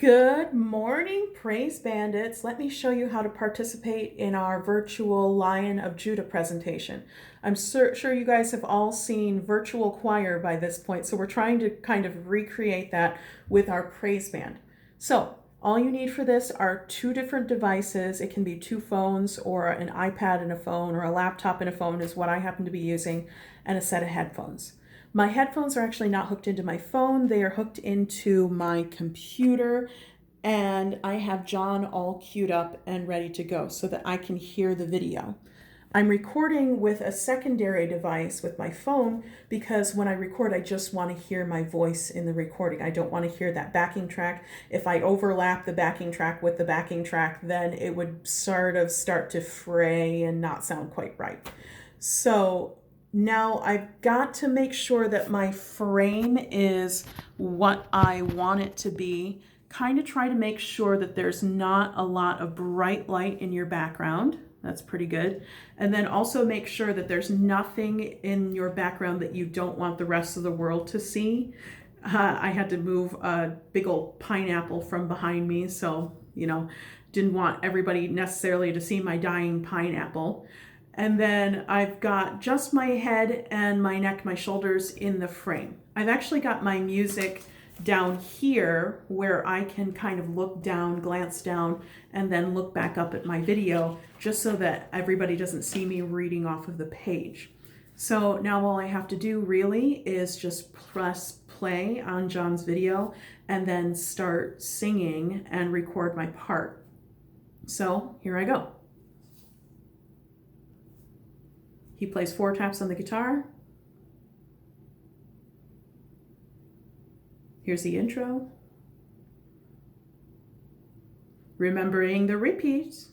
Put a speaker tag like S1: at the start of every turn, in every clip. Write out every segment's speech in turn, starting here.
S1: Good morning, Praise Bandits. Let me show you how to participate in our virtual Lion of Judah presentation. I'm sure you guys have all seen virtual choir by this point, so we're trying to kind of recreate that with our praise band. So all you need for this are two different devices. It can be two phones or an iPad and a phone or a laptop and a phone is what I happen to be using, and a set of headphones. My headphones are actually not hooked into my phone. They are hooked into my computer, and I have John all queued up and ready to go so that I can hear the video. I'm recording with a secondary device with my phone because when I record, I just want to hear my voice in the recording. I don't want to hear that backing track. If I overlap the backing track with the backing track, then it would sort of start to fray and not sound quite right. So now I've got to make sure that my frame is what I want it to be. Kind of try to make sure that there's not a lot of bright light in your background. That's pretty good. And then also make sure that there's nothing in your background that you don't want the rest of the world to see. I had to move a big old pineapple from behind me, so, didn't want everybody necessarily to see my dying pineapple. And then I've got just my head and my neck, my shoulders in the frame. I've actually got my music down here where I can kind of look down, glance down, and then look back up at my video just so that everybody doesn't see me reading off of the page. So now all I have to do really is just press play on John's video and then start singing and record my part. So here I go. He plays 4 taps on the guitar. Here's the intro. Remembering the repeat.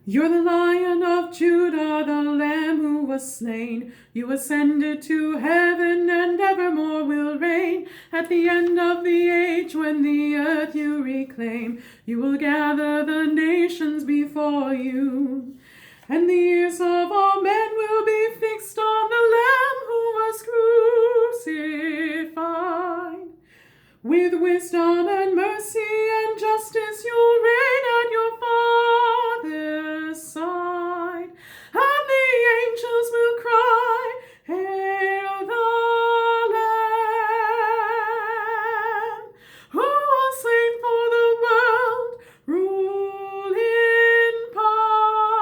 S1: You're the Lion of Judah, the Lamb who was slain. You ascended to heaven and evermore will reign. At the end of the age, when the earth you reclaim, you will gather the nations before you. And the ears of all men will be fixed on the Lamb who was crucified. With wisdom and mercy and justice you'll reign at your Father's side. And the angels will cry, Hail the Lamb, who was slain for the world, rule in power.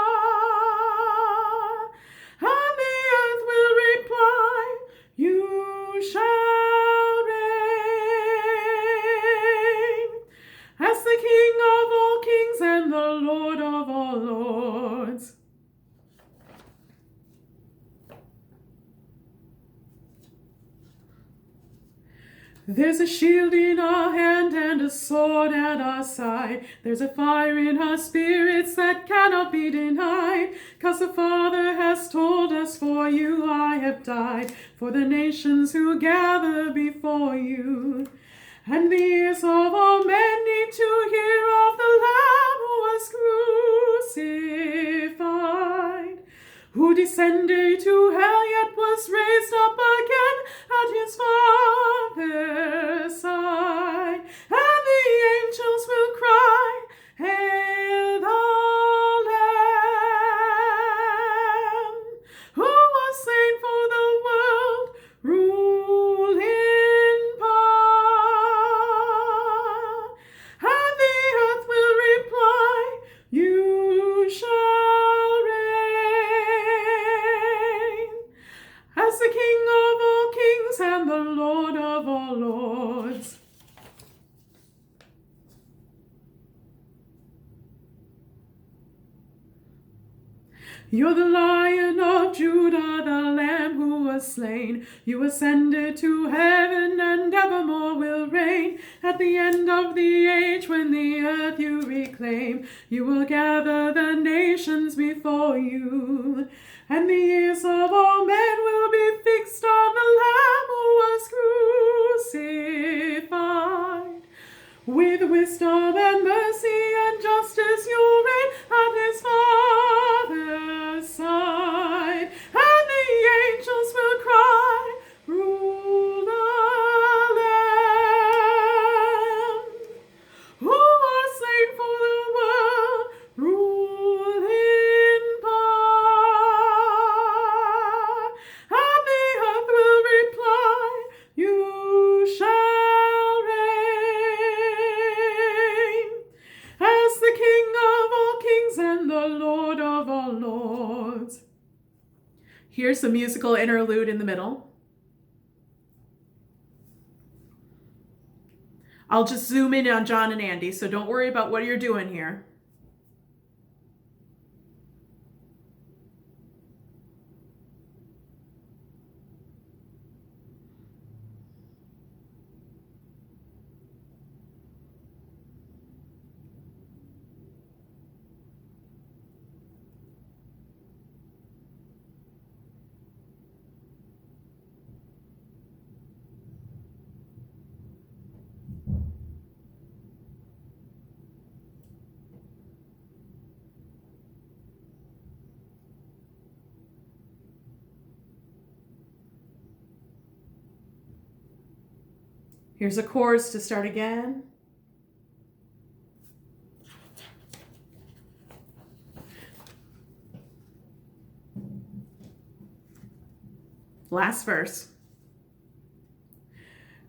S1: And the earth will reply, You shall reign as the King of all kings and the Lord of all lords. There's a shield in our hand and a sword at our side. There's a fire in our spirits that cannot be denied. 'Cause the Father has told us, for you I have died, for the nations who gather before you. And the ears of all men need to hear of the Lamb who was crucified, who descended to hell yet was raised up again at his Father's side. And the angels will cry, Hail the Lamb, who was slain for the world, rule in power. And the earth will reply, You shall reign as the King of all kings and the Lord of all lords. You're the Lion of Judah, the Lamb who was slain. You ascended to heaven and evermore will reign. At the end of the age, when the earth you reclaim, you will gather the nations before you. And the ears of all men will be fixed on the Lamb who was crucified. With wisdom and mercy and justice you'll reign at his Father's side. And the angels will cry, Here's the musical interlude in the middle. I'll just zoom in on John and Andy, so don't worry about what you're doing here. Here's a chorus to start again. Last verse.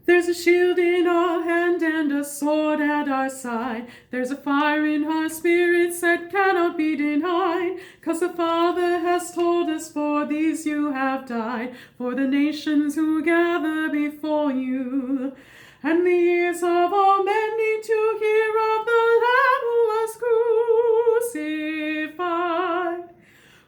S1: There's a shield in our hand and a sword at our side. There's a fire in our spirits that cannot be denied. 'Cause the Father has told us, for these you have died, for the nations who gather before you. And the ears of all men need to hear of the Lamb who was crucified,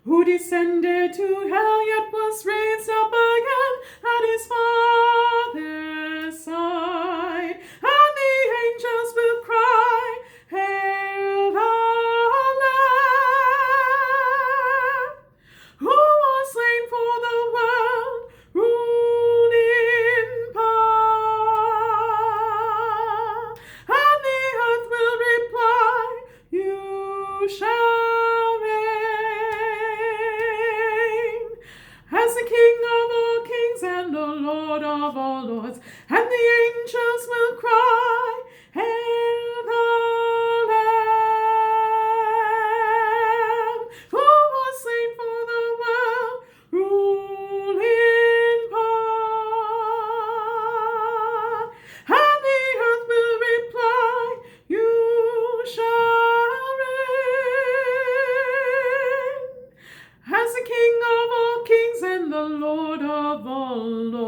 S1: who descended to hell yet was raised up again at his Father's side. And the angels will cry, Hail the Lamb, who was slain for the world, rule in power. And the earth will reply, You shall reign as the King of all kings and the Lord of all lords. And the angels will cry, Hail the Lamb, who was slain for the world, rule in power. And the earth will reply, You shall reign as the King of all kings and the Lord of all lords.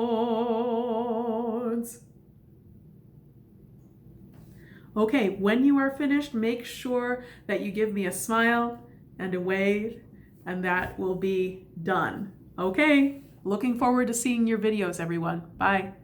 S1: Okay, when you are finished, make sure that you give me a smile and a wave, and that will be done. Okay, looking forward to seeing your videos, everyone. Bye.